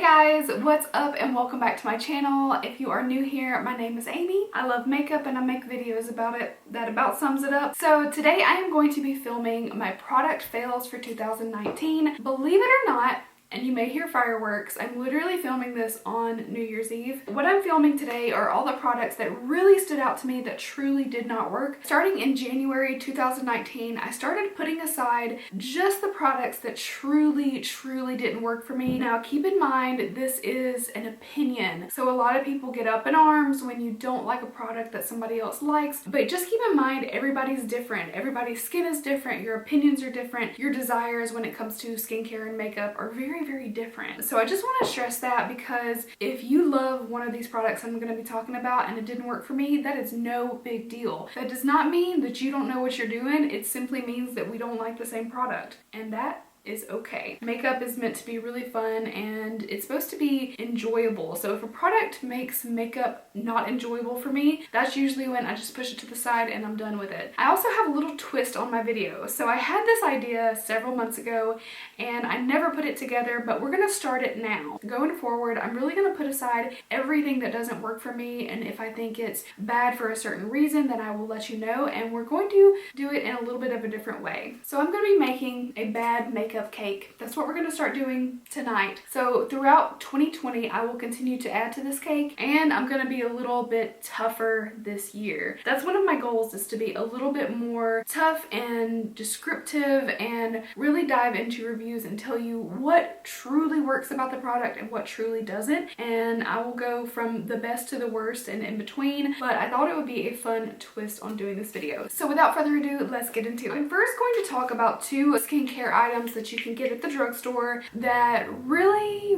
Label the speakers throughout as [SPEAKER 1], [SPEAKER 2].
[SPEAKER 1] guys, what's up and welcome back to my channel. If you are new here, my name is Amy. I love makeup and I make videos about it. That about sums it up. So today I am going to be filming my product fails for 2019. Believe it or not, and you may hear fireworks, I'm literally filming this on New Year's Eve. What I'm filming today are all the products that really stood out to me that truly did not work. Starting in January 2019, I started putting aside just the products that truly didn't work for me. Now keep in mind, this is an opinion. So a lot of people get up in arms when you don't like a product that somebody else likes, but just keep in mind, everybody's different. Everybody's skin is different, your opinions are different, your desires when it comes to skincare and makeup are very different. So I just want to stress that, because if you love one of these products I'm going to be talking about and it didn't work for me, that is no big deal. That does not mean that you don't know what you're doing. It simply means that we don't like the same product, and that is okay. Makeup is meant to be really fun and it's supposed to be enjoyable. So if a product makes makeup not enjoyable for me, that's usually when I just push it to the side and I'm done with it. I also have a little twist on my video. So I had this idea several months ago and I never put it together, but we're gonna start it now. Going forward, I'm really gonna put aside everything that doesn't work for me, and if I think it's bad for a certain reason, then I will let you know, and we're going to do it in a little bit of a different way. So I'm gonna be making a bad makeup cake. That's what we're going to start doing tonight. So throughout 2020, I will continue to add to this cake, and I'm going to be a little bit tougher this year. That's one of my goals, is to be a little bit more tough and descriptive and really dive into reviews and tell you what truly works about the product and what truly doesn't. And I will go from the best to the worst and in between, but I thought it would be a fun twist on doing this video. So without further ado, let's get into it. I'm first going to talk about two skincare items that you can get at the drugstore that really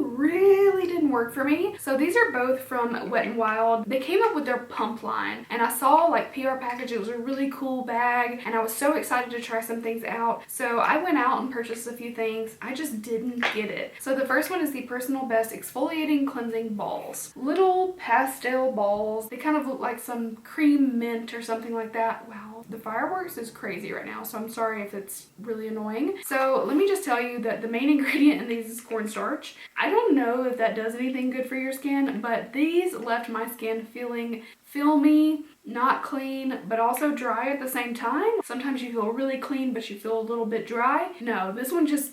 [SPEAKER 1] didn't work for me. So these are both from Wet n Wild. They came up with their pump line, and I saw like PR package. It was a really cool bag and I was so excited to try some things out. So I went out and purchased a few things. I just didn't get it. So the first one is the Personal Best Exfoliating Cleansing Balls. Little pastel balls. They kind of look like some cream mint or something like that. Wow, the fireworks is crazy right now, so I'm sorry if it's really annoying. So let me just tell you that the main ingredient in these is cornstarch. I don't know if that does anything good for your skin, but these left my skin feeling filmy, not clean, but also dry at the same time. Sometimes you feel really clean, but you feel a little bit dry. No, this one just,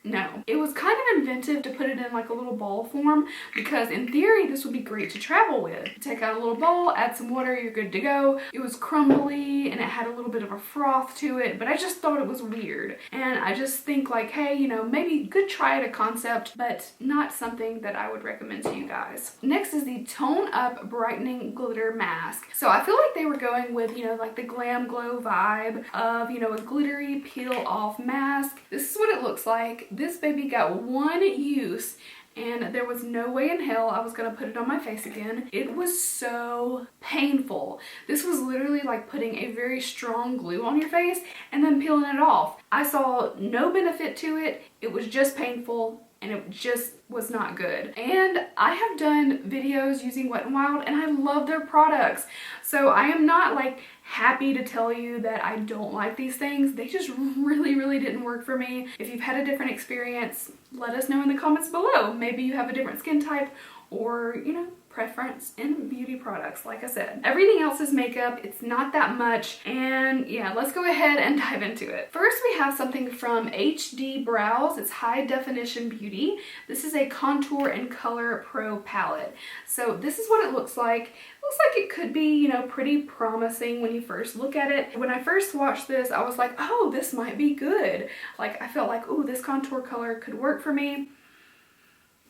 [SPEAKER 1] no. It was kind of inventive to put it in like a little ball form, because in theory this would be great to travel with. Take out a little bowl, add some water, you're good to go. It was crumbly and it had a little bit of a froth to it, but I just thought it was weird. And I just think like, hey, you know, maybe good try at a concept, but not something that I would recommend to you guys. Next is the Tone Up Brightening Glitter Mask. So I feel like they were going with, you know, like the glam glow vibe of, you know, a glittery peel off mask. This is what it looks like. This baby got one use and there was no way in hell I was gonna put it on my face again. It was so painful. This was literally like putting a very strong glue on your face and then peeling it off. I saw no benefit to it. It was just painful and it just was not good. And I have done videos using Wet n Wild and I love their products. So I am not like happy to tell you that I don't like these things. They just really didn't work for me. If you've had a different experience, let us know in the comments below. Maybe you have a different skin type or, you know, preference in beauty products. Like I said, everything else is makeup. It's not that much. And yeah, let's go ahead and dive into it. First, we have something from HD Brows. It's High Definition Beauty. This is a Contour and Color Pro palette. So this is what it looks like. Looks like it could be, you know, pretty promising when you first look at it. When I first watched this, I was like, oh, this might be good. Like I felt like, oh, this contour color could work for me.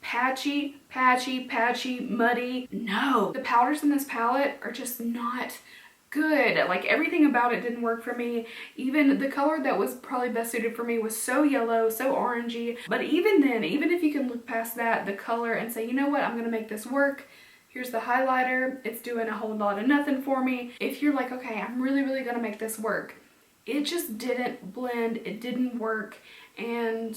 [SPEAKER 1] Patchy, muddy. No, the powders in this palette are just not good. Like everything about it didn't work for me. Even the color that was probably best suited for me was so yellow, so orangey. But even then, even if you can look past that, the color, and say, you know what, I'm gonna make this work. Here's the highlighter. It's doing a whole lot of nothing for me. If you're like, okay, I'm really gonna make this work, it just didn't blend. It didn't work. And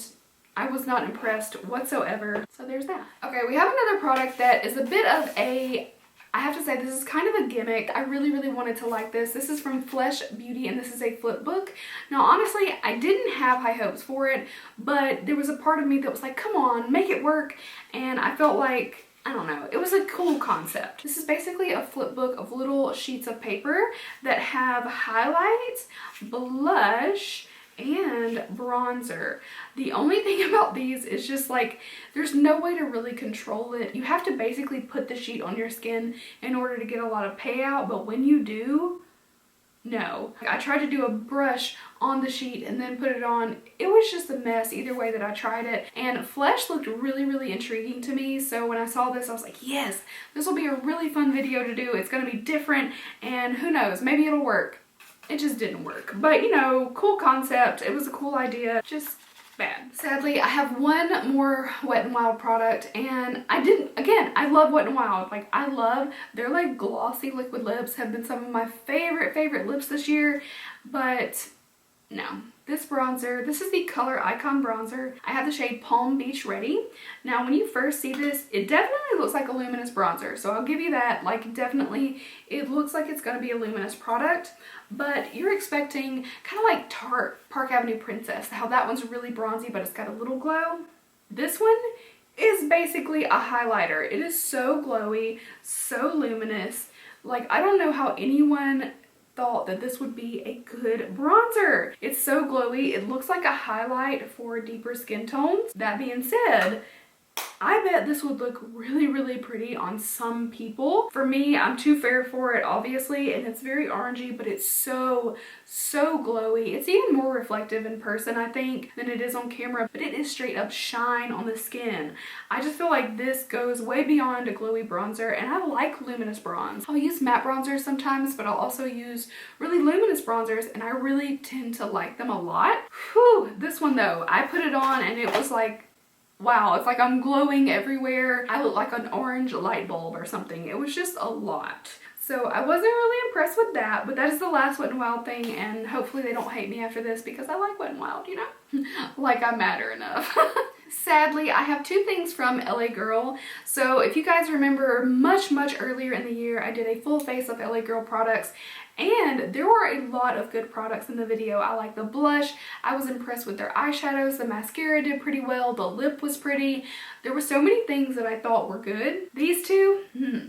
[SPEAKER 1] I was not impressed whatsoever. So there's that. Okay, we have another product that is a bit of a I have to say this is kind of a gimmick. I really wanted to like this. This is from Flesh Beauty and this is a flip book. Now honestly, I didn't have high hopes for it, but there was a part of me that was like, come on, make it work. And I felt like, I don't know, it was a cool concept. This is basically a flip book of little sheets of paper that have highlights, blush, and bronzer. The only thing about these is just like, there's no way to really control it. You have to basically put the sheet on your skin in order to get a lot of payout, but when you do, no. I tried to do a brush on the sheet and then put it on. It was just a mess either way that I tried it. And Flesh looked really intriguing to me. So when I saw this, I was like, yes, this will be a really fun video to do. It's gonna be different and who knows, maybe it'll work. It just didn't work. But you know, cool concept. It was a cool idea. Just bad. Sadly, I have one more Wet n Wild product and I love Wet n Wild. Like I love their like glossy liquid lips have been some of my favorite lips this year, but no. This bronzer, this is the Color Icon bronzer. I have the shade Palm Beach Ready. Now when you first see this, it definitely looks like a luminous bronzer. So I'll give you that, like definitely it looks like it's gonna be a luminous product, but you're expecting kind of like Tarte Park Avenue Princess, how that one's really bronzy but it's got a little glow. This one is basically a highlighter. It is so glowy, so luminous. Like I don't know how anyone thought that this would be a good bronzer. It's so glowy. It looks like a highlight for deeper skin tones. That being said, I bet this would look really pretty on some people. For me, I'm too fair for it, obviously, and it's very orangey, but it's so glowy. It's even more reflective in person, I think, than it is on camera, but it is straight up shine on the skin. I just feel like this goes way beyond a glowy bronzer, and I like luminous bronze. I'll use matte bronzers sometimes, but I'll also use really luminous bronzers, and I really tend to like them a lot. Whew, this one though, I put it on and it was like, wow, it's like I'm glowing everywhere. I look like an orange light bulb or something. It was just a lot. So I wasn't really impressed with that, but that is the last Wet n Wild thing, and hopefully they don't hate me after this because I like Wet n Wild, you know? Like I matter enough. Sadly, I have two things from LA Girl. So if you guys remember much earlier in the year, I did a full face of LA Girl products and there were a lot of good products in the video. I like the blush. I was impressed with their eyeshadows. The mascara did pretty well. The lip was pretty. There were so many things that I thought were good. These two,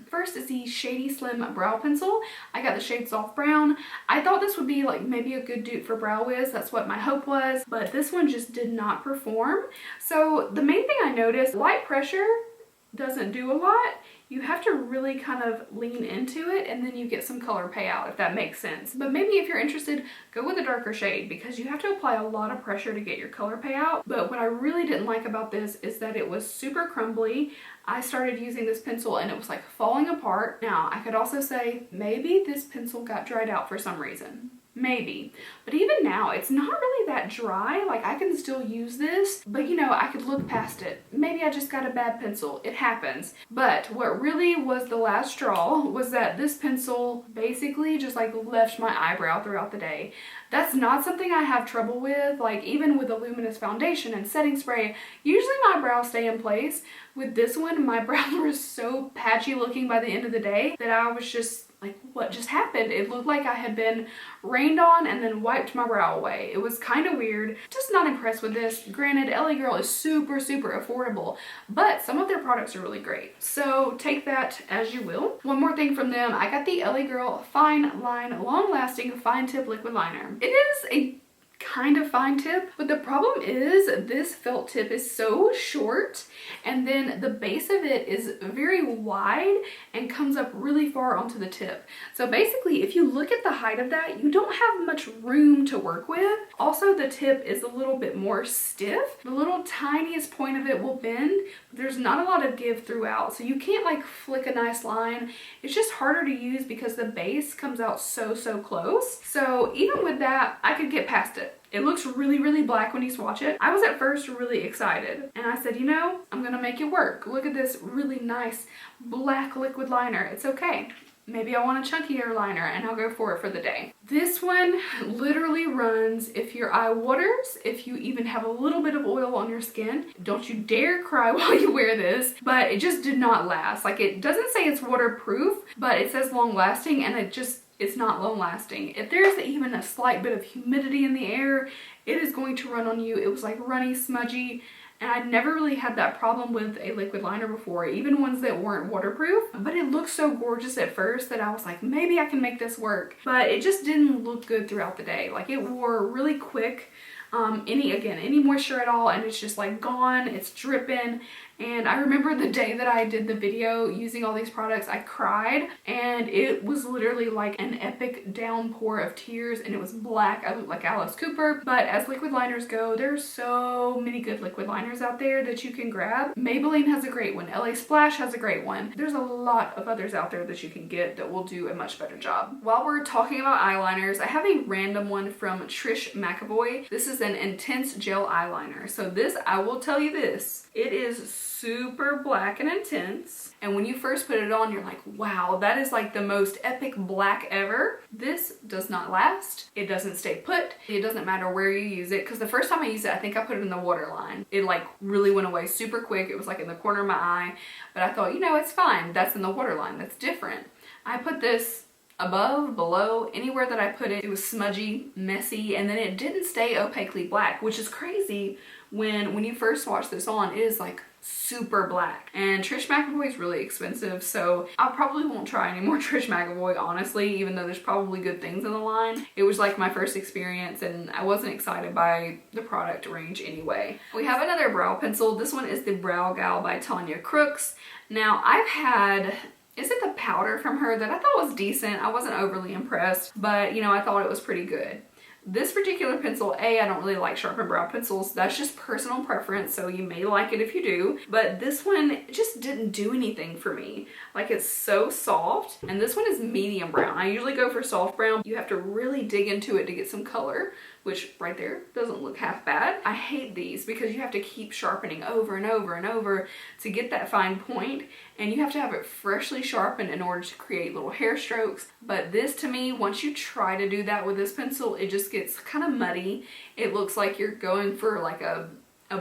[SPEAKER 1] first is the Shady Slim Brow Pencil. I got the shade Soft Brown. I thought this would be like maybe a good dupe for Brow Wiz. That's what my hope was, but this one just did not perform. So the main thing I noticed, light pressure doesn't do a lot. You have to really kind of lean into it and then you get some color payout, if that makes sense. But maybe if you're interested, go with a darker shade because you have to apply a lot of pressure to get your color payout. But what I really didn't like about this is that it was super crumbly. I started using this pencil and it was like falling apart. Now, I could also say maybe this pencil got dried out for some reason. Maybe. But even now, it's not really that dry. Like, I can still use this, but you know, I could look past it. Maybe I just got a bad pencil. It happens. But what really was the last straw was that this pencil basically just like left my eyebrow throughout the day. That's not something I have trouble with. Like, even with a luminous foundation and setting spray, usually my brows stay in place. With this one, my brows were so patchy looking by the end of the day that I was just like, what just happened? It looked like I had been rained on and then wiped my brow away. It was kind of weird. Just not impressed with this. Granted, LA Girl is super affordable, but some of their products are really great. So take that as you will. One more thing from them, I got the LA Girl Fine Line Long Lasting Fine Tip Liquid Liner. It is a kind of fine tip, but the problem is this felt tip is so short and then the base of it is very wide and comes up really far onto the tip. So basically, if you look at the height of that, you don't have much room to work with. Also, the tip is a little bit more stiff. The little tiniest point of it will bend, but there's not a lot of give throughout. So you can't like flick a nice line. It's just harder to use because the base comes out so close. So even with that, I could get past it. It looks really black when you swatch it. I was at first really excited and I said, you know, I'm gonna make it work. Look at this really nice black liquid liner. It's okay. maybe I want a chunkier liner, and I'll go for it for the day. This one literally runs if your eye waters, if you even have a little bit of oil on your skin. Don't you dare cry while you wear this, but it just did not last. Like, it doesn't say it's waterproof, but it says long lasting, and it's not long lasting. If there's even a slight bit of humidity in the air, it is going to run on you. It was like runny, smudgy, and I'd never really had that problem with a liquid liner before, even ones that weren't waterproof. But it looked so gorgeous at first that I was like, maybe I can make this work. But it just didn't look good throughout the day. Like, it wore really quick. Any moisture at all, and it's just like gone, it's dripping. And I remember the day that I did the video using all these products, I cried, and it was literally like an epic downpour of tears, and it was black. I looked like Alice Cooper. But as liquid liners go, there's so many good liquid liners out there that you can grab. Maybelline has a great one. LA Splash has a great one. There's a lot of others out there that you can get that will do a much better job. While we're talking about eyeliners, I have a random one from Trish McAvoy. This is an intense gel eyeliner. So this, I will tell you this, it is super black and intense, and when you first put it on, you're like, wow, that is like the most epic black ever. This does not last. It doesn't stay put. It doesn't matter where you use it, because the first time I used it, I think I put it in the waterline. It like really went away super quick. It was like in the corner of my eye, but I thought, you know, it's fine. That's in the waterline. That's different. I put this above, below, anywhere that I put it, it was smudgy, messy, and then it didn't stay opaquely black, which is crazy. When you first swatch this on, it is like super black. And Trish McAvoy is really expensive, so I probably won't try any more Trish McAvoy, honestly, even though there's probably good things in the line. It was like my first experience, and I wasn't excited by the product range anyway. We have another brow pencil. This one is the Brow Gal by Tanya Crooks. Now, I've had, is it the powder from her that I thought was decent? I wasn't overly impressed, but you know, I thought it was pretty good. This particular pencil, I don't really like sharpened brow pencils. That's just personal preference, so you may like it if you do. But this one just didn't do anything for me. Like, it's so soft, and this one is medium brown. I usually go for soft brown. You have to really dig into it to get some color, which right there doesn't look half bad. I hate these because you have to keep sharpening over and over and over to get that fine point, and you have to have it freshly sharpened in order to create little hair strokes. But this, to me, once you try to do that with this pencil, it just gets kind of muddy. It looks like you're going for like a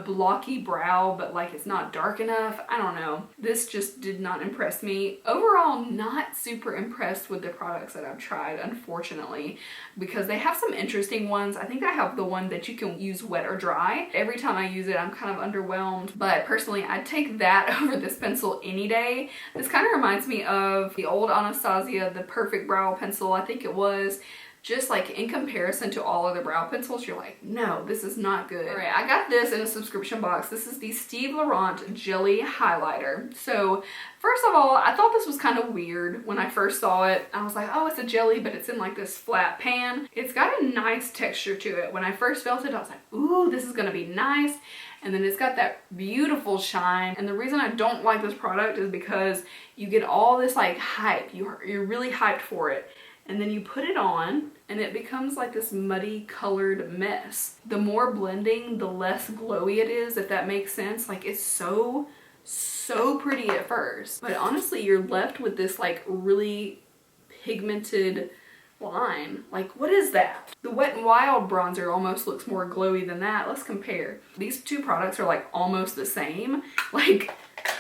[SPEAKER 1] blocky brow, but like it's not dark enough. I don't know. This just did not impress me. Overall, not super impressed with the products that I've tried, unfortunately, because they have some interesting ones. I think I have the one that you can use wet or dry. Every time I use it, I'm kind of underwhelmed, but personally, I'd take that over this pencil any day. This kind of reminds me of the old Anastasia, the Perfect Brow Pencil, I think it was. Just like in comparison to all other brow pencils, you're like, no, this is not good. All right, I got this in a subscription box. This is the Steve Laurent Jelly Highlighter. So first of all, I thought this was kind of weird when I first saw it. I was like, oh, it's a jelly, but it's in like this flat pan. It's got a nice texture to it. When I first felt it, I was like, ooh, this is gonna be nice. And then it's got that beautiful shine. And the reason I don't like this product is because you get all this like hype. You're really hyped for it. And then you put it on and it becomes like this muddy colored mess. The more blending, the less glowy it is, if that makes sense. Like, it's so pretty at first, but honestly, you're left with this like really pigmented line. Like, what is that? The Wet n Wild bronzer almost looks more glowy than that. Let's compare. These two products are like almost the same. Like,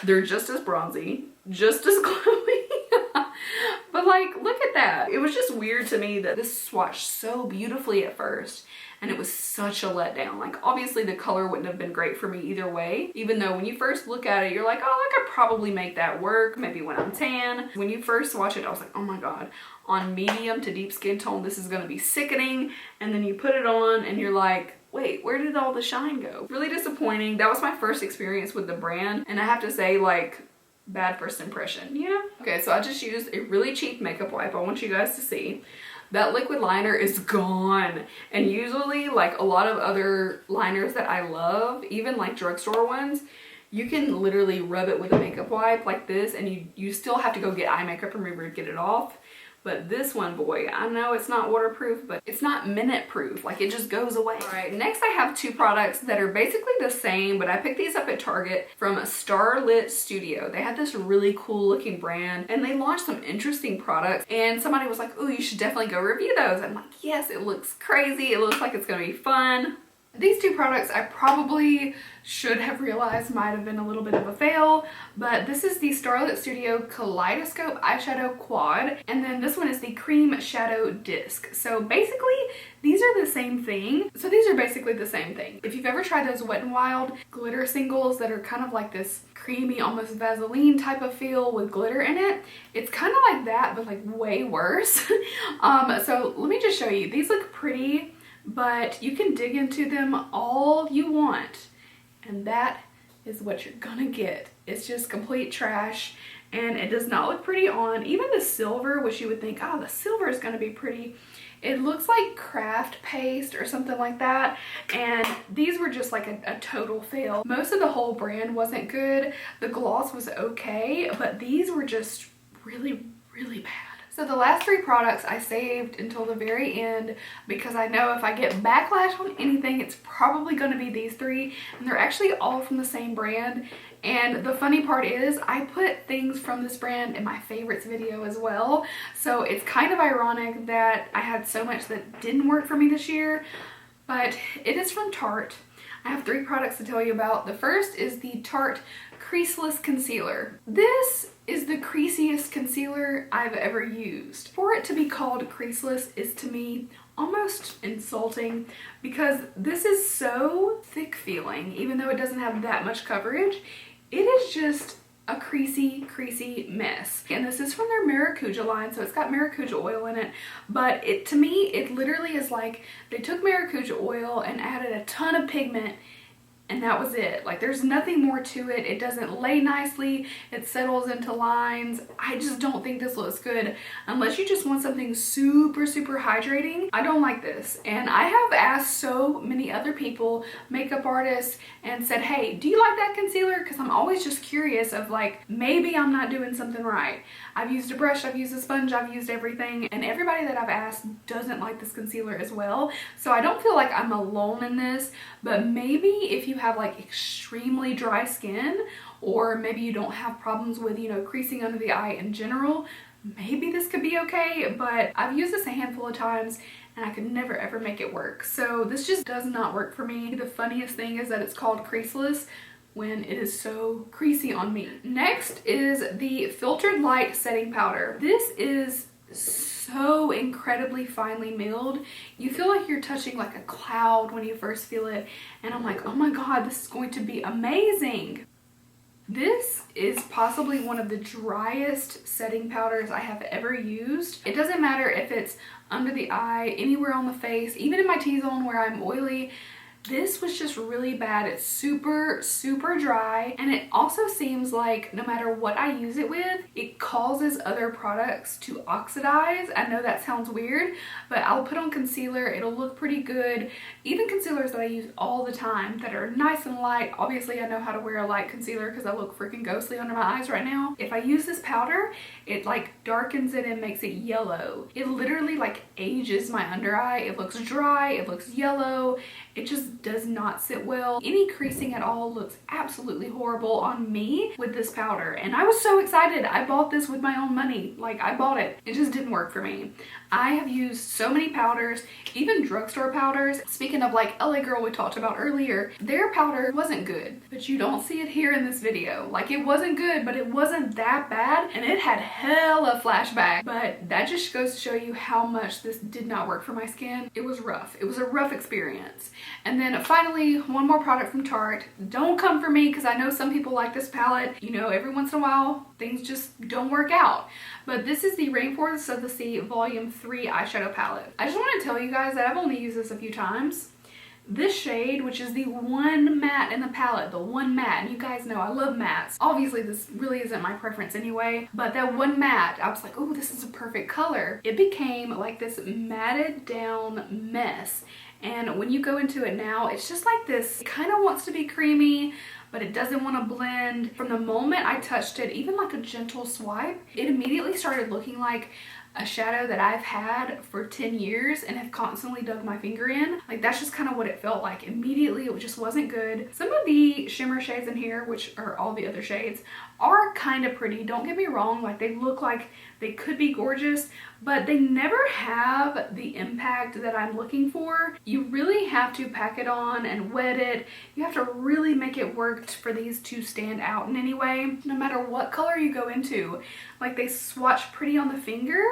[SPEAKER 1] they're just as bronzy, just as glowy. But like, look at that. It was just weird to me that this swatched so beautifully at first, and it was such a letdown. Like, obviously the color wouldn't have been great for me either way, even though when you first look at it, you're like, oh, I could probably make that work, maybe when I'm tan. When you first swatch it, I was like, oh my God, on medium to deep skin tone, this is gonna be sickening. And then you put it on and you're like, wait, where did all the shine go? Really disappointing. That was my first experience with the brand, and I have to say, like, bad first impression, you know? Okay, so I just used a really cheap makeup wipe. I want you guys to see. That liquid liner is gone. And usually, like a lot of other liners that I love, even like drugstore ones, you can literally rub it with a makeup wipe like this, and you still have to go get eye makeup remover to get it off. But this one, boy, I know it's not waterproof, but it's not minute proof. Like, it just goes away. All right, next I have two products that are basically the same, but I picked these up at Target from Starlet Studio. They had this really cool looking brand and they launched some interesting products, and somebody was like, oh, you should definitely go review those. I'm like, yes, it looks crazy. It looks like it's gonna be fun. These two products I probably should have realized might have been a little bit of a fail, but this is the Starlet Studio Kaleidoscope Eyeshadow Quad, and then this one is the Cream Shadow Disc. So basically, these are the same thing. So these are basically the same thing. If you've ever tried those Wet n Wild glitter singles that are kind of like this creamy, almost Vaseline type of feel with glitter in it, it's kind of like that, but like way worse. So let me just show you. These look pretty, but you can dig into them all you want, and that is what you're gonna get. It's just complete trash, and it does not look pretty on. Even the silver, which you would think, oh, the silver is gonna be pretty, it looks like craft paste or something like that, and these were just like a total fail. Most of the whole brand wasn't good. The gloss was okay, but these were just really, really bad. So the last three products I saved until the very end because I know if I get backlash on anything, it's probably going to be these three, and they're actually all from the same brand. And the funny part is I put things from this brand in my favorites video as well. So it's kind of ironic that I had so much that didn't work for me this year, but it is from Tarte. I have three products to tell you about. The first is the Tarte Creaseless Concealer. This is the creasiest concealer I've ever used. For it to be called creaseless is to me almost insulting because this is so thick feeling, even though it doesn't have that much coverage. It is just a creasy mess. And this is from their Maracuja line, so it's got Maracuja oil in it, but to me, it literally is like they took Maracuja oil and added a ton of pigment, and that was it. Like, there's nothing more to it. It doesn't lay nicely. It settles into lines. I just don't think this looks good unless you just want something super hydrating. I don't like this. And I have asked so many other people, makeup artists, and said, hey, do you like that concealer? Because I'm always just curious of like, maybe I'm not doing something right. I've used a brush, I've used a sponge, I've used everything, and everybody that I've asked doesn't like this concealer as well. So I don't feel like I'm alone in this, but maybe if you have like extremely dry skin, or maybe you don't have problems with, you know, creasing under the eye in general, maybe this could be okay. But I've used this a handful of times and I could never ever make it work. So this just does not work for me. The funniest thing is that it's called creaseless when it is so creasy on me. Next is the Filtered Light Setting Powder. This is so incredibly finely milled. You feel like you're touching like a cloud when you first feel it, and I'm like, oh my god, this is going to be amazing. This is possibly one of the driest setting powders I have ever used. It doesn't matter if it's under the eye, anywhere on the face, even in my T-zone where I'm oily. This was just really bad. It's super dry, and it also seems like no matter what I use it with, it causes other products to oxidize. I know that sounds weird, but I'll put on concealer, it'll look pretty good. Even concealers that I use all the time that are nice and light. Obviously I know how to wear a light concealer because I look freaking ghostly under my eyes right now. If I use this powder, it like darkens it and makes it yellow. It literally like ages my under eye. It looks dry, it looks yellow. It just does not sit well. Any creasing at all looks absolutely horrible on me with this powder. And I was so excited. I bought this with my own money. Like, I bought it. It just didn't work for me. I have used so many powders, even drugstore powders. Speaking of like LA Girl we talked about earlier, their powder wasn't good, but you don't see it here in this video. Like, it wasn't good, but it wasn't that bad, and it had hella flashback. But that just goes to show you how much this did not work for my skin. It was rough. It was a rough experience. And then finally, one more product from Tarte. Don't come for me because I know some people like this palette. You know, every once in a while, things just don't work out. But this is the Rainforests of the Sea Volume 3 eyeshadow palette. I just want to tell you guys that I've only used this a few times. This shade, which is the one matte in the palette, the one matte, and you guys know I love mattes. Obviously, this really isn't my preference anyway, but that one matte, I was like, oh, this is a perfect color. It became like this matted down mess. And when you go into it now, it's just like this. It kind of wants to be creamy, but it doesn't want to blend. From the moment I touched it, even like a gentle swipe, it immediately started looking like a shadow that I've had for 10 years and have constantly dug my finger in. Like, that's just kind of what it felt like. Immediately, it just wasn't good. Some of the shimmer shades in here, which are all the other shades, are kind of pretty. Don't get me wrong, like they look like they could be gorgeous, but they never have the impact that I'm looking for. You really have to pack it on and wet it. You have to really make it work for these to stand out in any way. No matter what color you go into, like they swatch pretty on the finger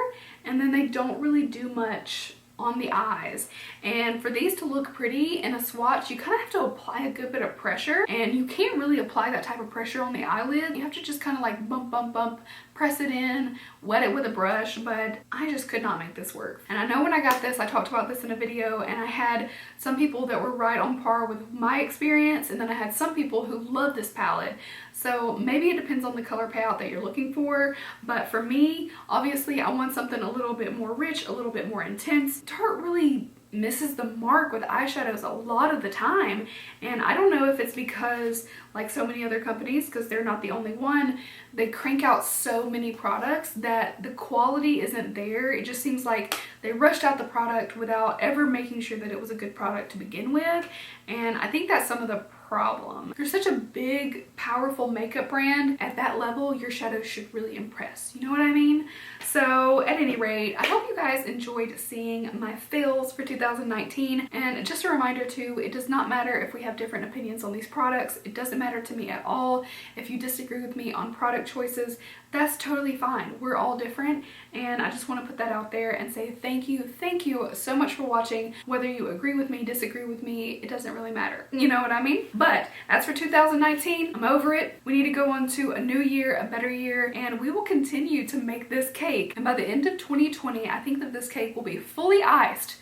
[SPEAKER 1] and then they don't really do much on the eyes. And for these to look pretty in a swatch, you kind of have to apply a good bit of pressure, and you can't really apply that type of pressure on the eyelid. You have to just kind of like bump, press it in, wet it with a brush, but I just could not make this work. And I know when I got this, I talked about this in a video, and I had some people that were right on par with my experience, and then I had some people who loved this palette. So maybe it depends on the color payout that you're looking for, but for me, obviously I want something a little bit more rich, a little bit more intense. Tarte really misses the mark with eyeshadows a lot of the time, and I don't know if it's because, like so many other companies, because they're not the only one, they crank out so many products that the quality isn't there. It just seems like they rushed out the product without ever making sure that it was a good product to begin with, and I think that's some of the problem. You're such a big, powerful makeup brand. At that level, your shadows should really impress. You know what I mean? So at any rate, I hope you guys enjoyed seeing my fails for 2019. And just a reminder too, it does not matter if we have different opinions on these products. It doesn't matter to me at all. If you disagree with me on product choices, that's totally fine. We're all different, and I just want to put that out there and say thank you so much for watching. Whether you agree with me, disagree with me, it doesn't really matter. You know what I mean? But as for 2019, I'm over it. We need to go on to a new year, a better year, and we will continue to make this cake. And by the end of 2020, I think that this cake will be fully iced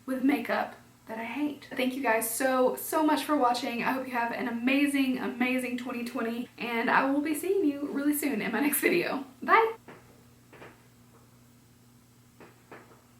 [SPEAKER 1] with makeup that I hate. Thank you guys so much for watching. I hope you have an amazing 2020, and I will be seeing you really soon in my next video. Bye!